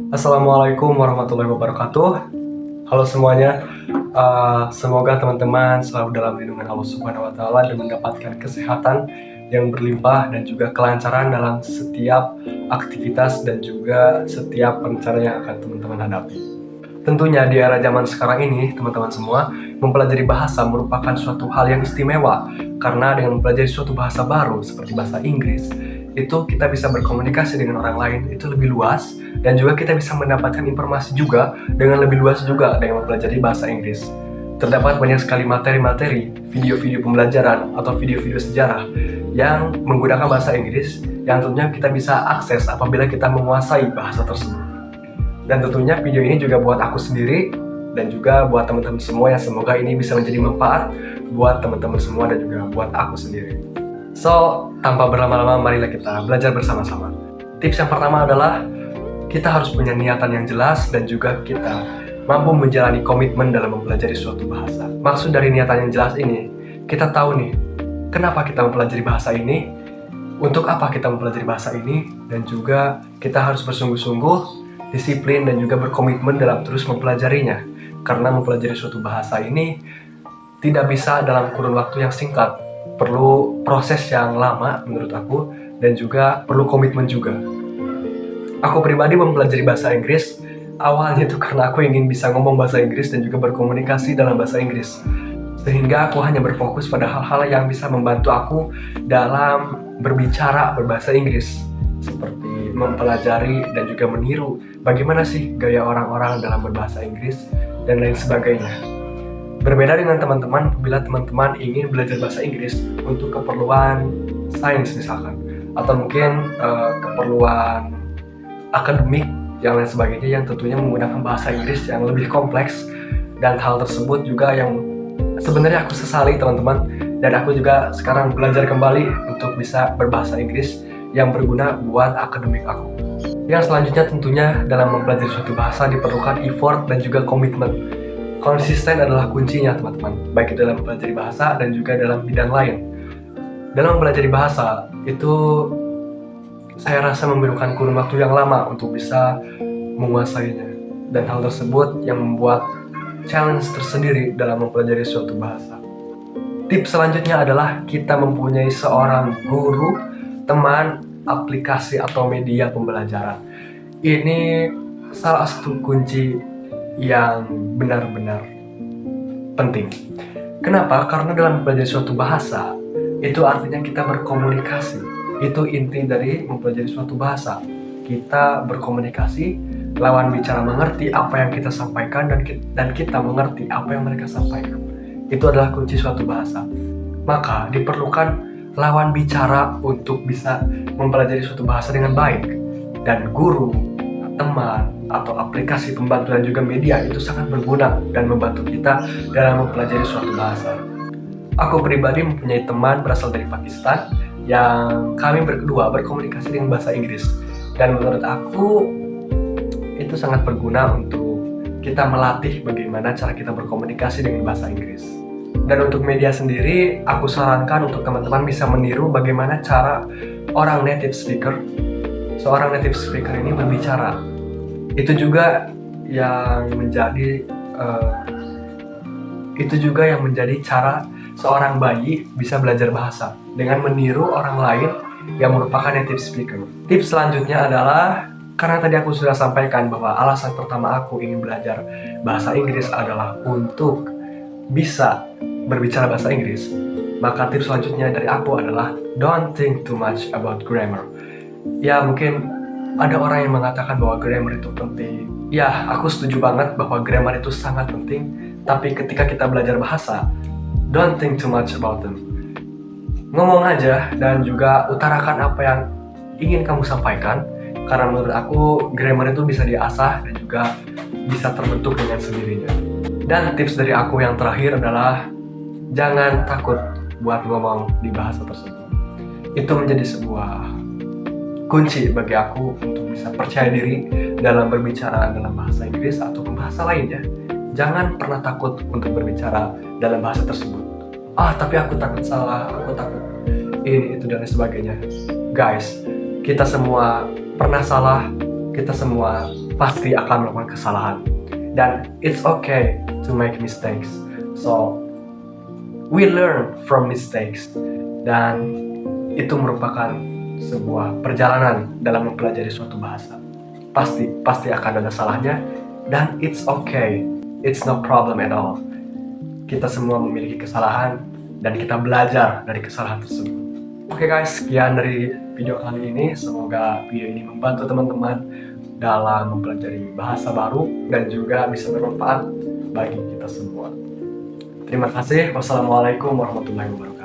Assalamualaikum warahmatullahi wabarakatuh. Halo semuanya. Semoga teman-teman selalu dalam lindungan Allah Subhanahu wa Ta'ala dan mendapatkan kesehatan yang berlimpah dan juga kelancaran dalam setiap aktivitas dan juga setiap pencapaian yang akan teman-teman hadapi. Tentunya di era zaman sekarang ini, teman-teman semua, mempelajari bahasa merupakan suatu hal yang istimewa karena dengan mempelajari suatu bahasa baru seperti bahasa Inggris, itu kita bisa berkomunikasi dengan orang lain itu lebih luas dan juga kita bisa mendapatkan informasi juga dengan lebih luas juga dengan mempelajari bahasa Inggris. Terdapat banyak sekali materi-materi, video-video pembelajaran atau video-video sejarah yang menggunakan bahasa Inggris yang tentunya kita bisa akses apabila kita menguasai bahasa tersebut. Dan tentunya video ini juga buat aku sendiri dan juga buat teman-teman semua yang semoga ini bisa menjadi manfaat buat teman-teman semua dan juga buat aku sendiri. So, tanpa berlama-lama marilah kita belajar bersama-sama. Tips yang pertama adalah kita harus punya niatan yang jelas dan juga kita mampu menjalani komitmen dalam mempelajari suatu bahasa. Maksud dari niatan yang jelas ini, kita tahu nih, kenapa kita mempelajari bahasa ini, untuk apa kita mempelajari bahasa ini, dan juga kita harus bersungguh-sungguh, disiplin, dan juga berkomitmen dalam terus mempelajarinya. Karena mempelajari suatu bahasa ini tidak bisa dalam kurun waktu yang singkat, perlu proses yang lama menurut aku, dan juga perlu komitmen juga. Aku pribadi mempelajari bahasa Inggris, awalnya itu karena aku ingin bisa ngomong bahasa Inggris dan juga berkomunikasi dalam bahasa Inggris. Sehingga aku hanya berfokus pada hal-hal yang bisa membantu aku dalam berbicara berbahasa Inggris. Seperti mempelajari dan juga meniru bagaimana sih gaya orang-orang dalam berbahasa Inggris dan lain sebagainya. Berbeda dengan teman-teman, bila teman-teman ingin belajar bahasa Inggris untuk keperluan sains misalkan, atau mungkin keperluan akademik yang lain sebagainya yang tentunya menggunakan bahasa Inggris yang lebih kompleks, dan hal tersebut juga yang sebenarnya aku sesali teman-teman, dan aku juga sekarang belajar kembali untuk bisa berbahasa Inggris yang berguna buat akademik aku. Yang selanjutnya tentunya dalam mempelajari suatu bahasa diperlukan effort dan juga komitmen. Konsisten adalah kuncinya teman-teman, baik itu dalam mempelajari bahasa dan juga dalam bidang lain. Dalam mempelajari bahasa itu saya rasa memerlukan kurun waktu yang lama untuk bisa menguasainya, dan hal tersebut yang membuat challenge tersendiri dalam mempelajari suatu bahasa. Tips selanjutnya adalah kita mempunyai seorang guru, teman, aplikasi atau media pembelajaran. Ini salah satu kunci yang benar-benar penting. Kenapa? Karena dalam mempelajari suatu bahasa, itu artinya kita berkomunikasi. Itu inti dari mempelajari suatu bahasa. Kita berkomunikasi, lawan bicara mengerti apa yang kita sampaikan dan kita mengerti apa yang mereka sampaikan. Itu adalah kunci suatu bahasa. Maka diperlukan lawan bicara untuk bisa mempelajari suatu bahasa dengan baik. Dan guru, teman, atau aplikasi pembantu dan juga media itu sangat berguna dan membantu kita dalam mempelajari suatu bahasa. Aku pribadi mempunyai teman berasal dari Pakistan yang kami berdua berkomunikasi dengan bahasa Inggris, dan menurut aku itu sangat berguna untuk kita melatih bagaimana cara kita berkomunikasi dengan bahasa Inggris. Dan untuk media sendiri, aku sarankan untuk teman-teman bisa meniru bagaimana cara seorang native speaker ini berbicara. Itu juga yang menjadi cara seorang bayi bisa belajar bahasa dengan meniru orang lain yang merupakan native speaker. Tips selanjutnya adalah, karena tadi aku sudah sampaikan bahwa alasan pertama aku ingin belajar bahasa Inggris adalah untuk bisa berbicara bahasa Inggris, maka tips selanjutnya dari aku adalah don't think too much about grammar. Ya, mungkin ada orang yang mengatakan bahwa grammar itu penting. Ya, aku setuju banget bahwa grammar itu sangat penting, tapi ketika kita belajar bahasa, don't think too much about them. Ngomong aja dan juga utarakan apa yang ingin kamu sampaikan, karena menurut aku grammar itu bisa diasah dan juga bisa terbentuk dengan sendirinya. Dan tips dari aku yang terakhir adalah jangan takut buat ngomong di bahasa tersebut. Itu menjadi sebuah kunci bagi aku untuk bisa percaya diri dalam berbicara dalam bahasa Inggris ataupun bahasa lainnya. Jangan pernah takut untuk berbicara dalam bahasa tersebut. Tapi aku takut salah, aku takut ini, itu, dan sebagainya. Guys, kita semua pernah salah, kita semua pasti akan melakukan kesalahan. Dan it's okay to make mistakes. So, we learn from mistakes. Dan itu merupakan sebuah perjalanan dalam mempelajari suatu bahasa. Pasti akan ada salahnya. Dan it's okay. It's no problem at all. Kita semua memiliki kesalahan dan kita belajar dari kesalahan tersebut. Oke guys, sekian dari video kali ini. Semoga video ini membantu teman-teman dalam mempelajari bahasa baru dan juga bisa bermanfaat bagi kita semua. Terima kasih. Wassalamualaikum warahmatullahi wabarakatuh.